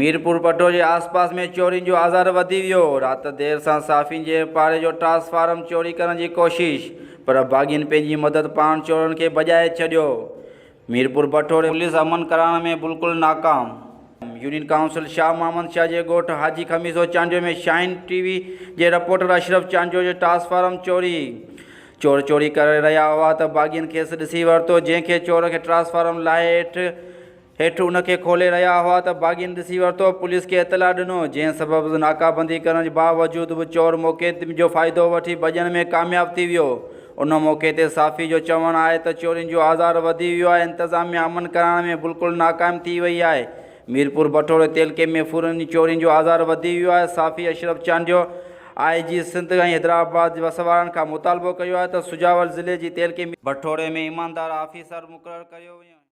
मीरपुर पटो के आसपास में चोरी जो आज़ार वधी वियो। रात देर सां साफ़िन के पारे जो ट्रांसफार्म चोरी करने की कोशिश, पर बागिन पंहिंजी मदद पाण चोरन के बजाए छॾियो। मीरपुर पटोरे पुलिस अमन कराने में बिल्कुल नाकाम। यूनियन काउंसिल शाह मोहम्मद शाह के गोठ हाजी खमीसो चांडियो में शाइन टीवी के रिपोर्टर अशरफ चांडियो जो ट्रांसफार्म चोर चोरी कर रहा हुआ तो बागिन खेस ॾिसी वरितो, जैसे चोर के ट्रांसफार्म लाए हेठि उनके खोले रहा हुआ तो बागिन ॾिसी वरितो। पुलिस के इतला ॾिनो, जंहिं सबब नाकाबंदी करण के बावजूद भी चोर मौके जो फ़ाइदो वठी भॼण में कामयाब थी वियो। उन मौके ते साफ़ी जो चवणु आहे त चोरियुनि जो आज़ार वधी वियो आहे। इंतज़ामिया अमन कराइण में बिल्कुल नाकाम थी वई आहे। मीरपुर बटोरे तेलके में फूरनि चोरियुनि जो आज़ार वधी वियो आहे। साफ़ी अशरफ चांडियो IG सिंध ऐं हैदराबाद वसवारनि खां मुतालबो कयो आहे त सुजावल ज़िले जी तेलके बटोरे में ईमानदार ऑफिसर मुक़ररु कयो वियो।